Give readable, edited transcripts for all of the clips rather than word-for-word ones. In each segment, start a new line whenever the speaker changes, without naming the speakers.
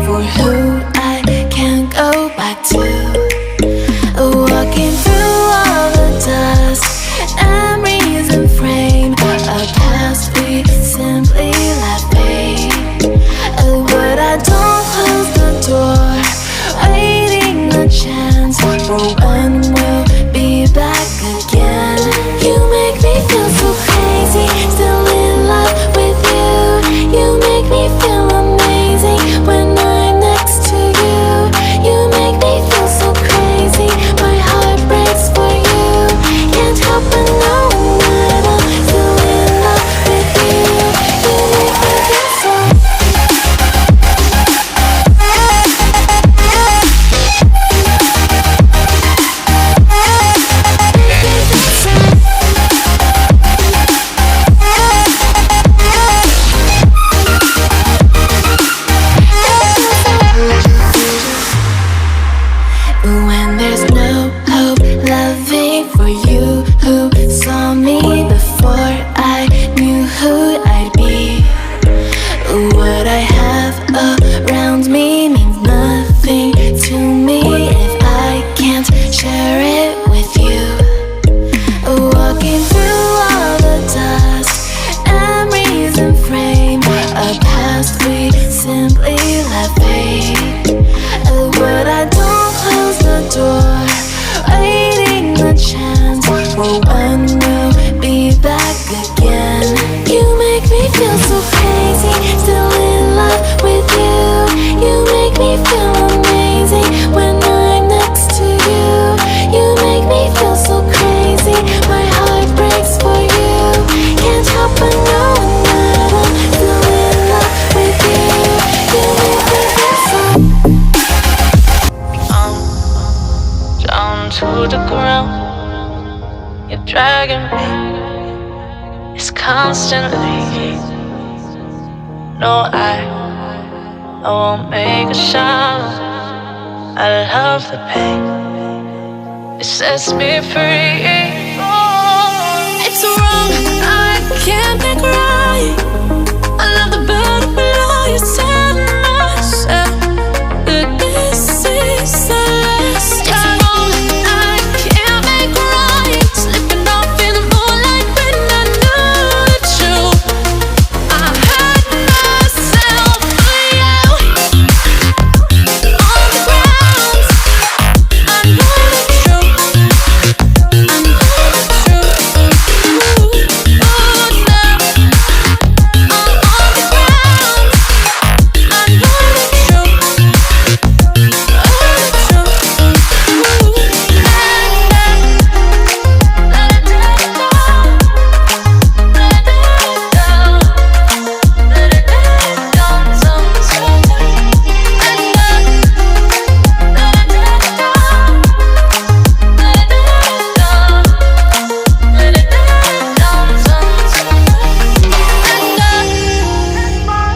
for who I can't go back to. Walking through all the dust, memories and frame, a past we simply let fade. But I don't close the door, waiting a chance for when we'll be back again. You make me feel so crazy, still in love with you. You make me feel amazing when I'm next to you. You make me feel so crazy, my heart breaks for you. Can't help but know that I'm still in love with you. You make me feel so. When there's no hope, loving for you who saw me before I knew who I'd be. What I have around me means nothing to me if I can't share it with you. Walking through all the dust, memories and frame, a past we simply let fade. But I don't close the door, waiting a chance for when we'll be back again. You make me feel so crazy, still in love with you. You make me feel amazing when I'm next to you. You make me feel so crazy, my heart breaks for you. Can't help but know that I'm still in love with you. You make me feel so.
Down to the ground, you're dragging me. It's constantly. No, I won't make a sound. I love the pain, it sets me free.
It's wrong, I can't make right. I love the better below. You said myself that this is the last time. It's wrong, I can't make right. Slipping off in the moonlight when I knew the truth. I hurt myself for you. On the ground, I know the truth. I know the truth.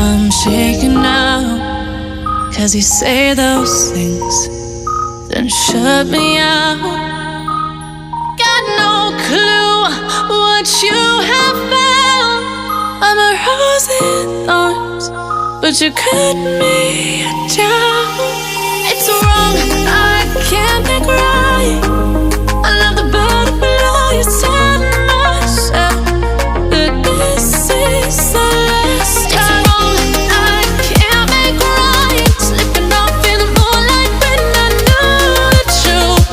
I'm shaking now, 'cause you say those things, then shut me out. Got no clue what you have found. I'm a rose in thorns, but you cut me down. It's wrong, I can't make right. I love the better below. You said myself that this is the last time. It's wrong, I can't make right. Slipping off in the moonlight when I knew the truth.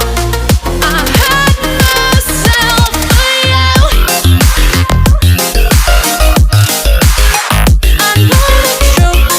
I hurt myself for you. I know the truth.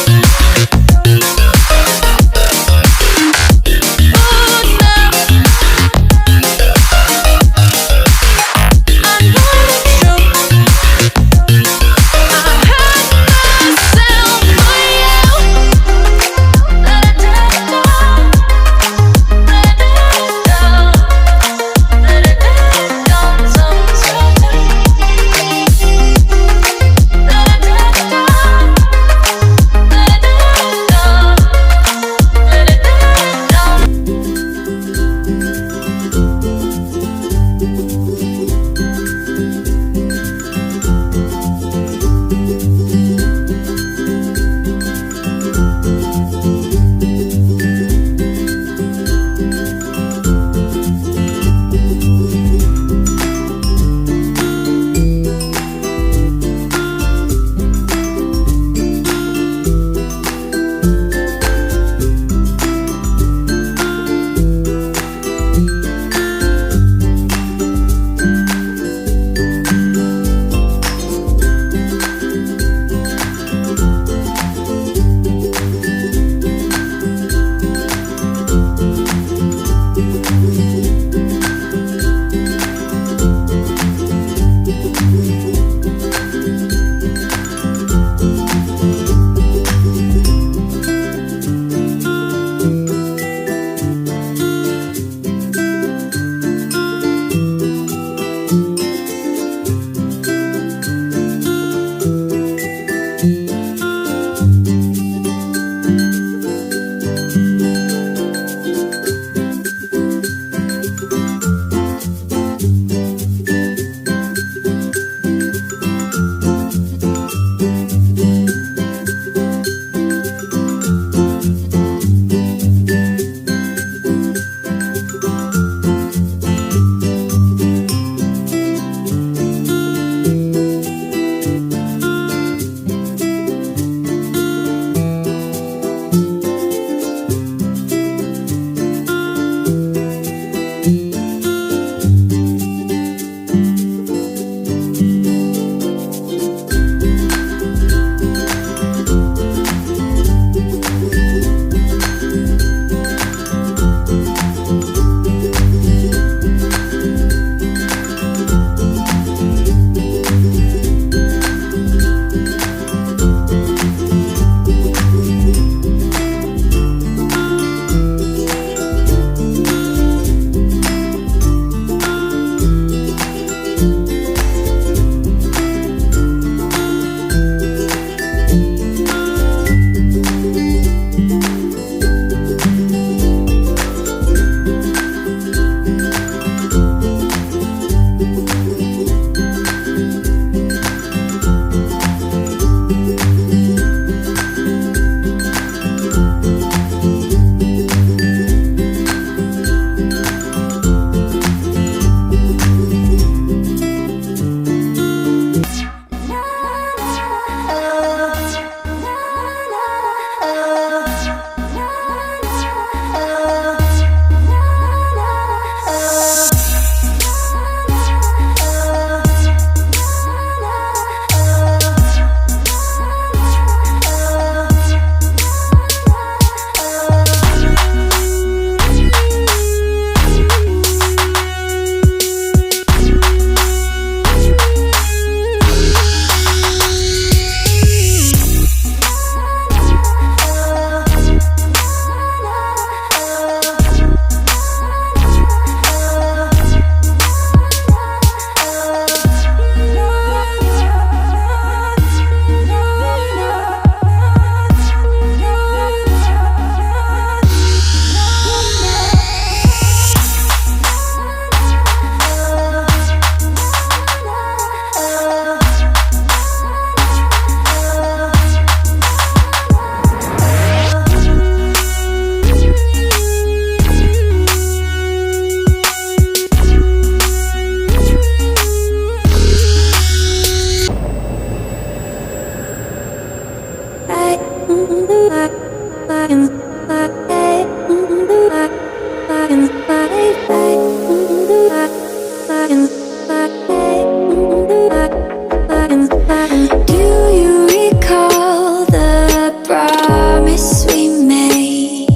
you recall the promise we made?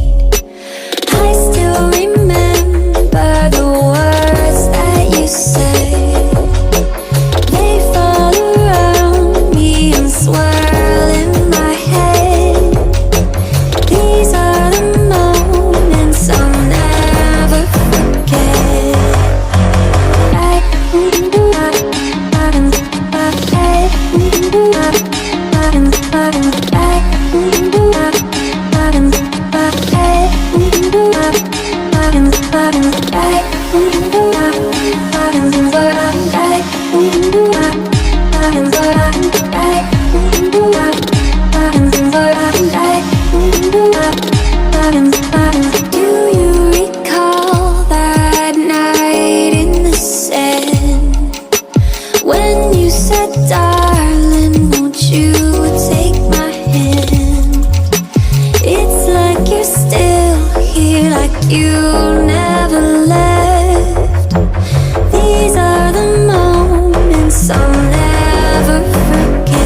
I still remember the words that you said. They fall around me and swirl in my head. These are the moments I'll never forget. Do you recall that night in the sand when you said, darling, won't you take my hand? It's like you're still here, like you never left. These are the moments I'll never forget.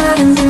I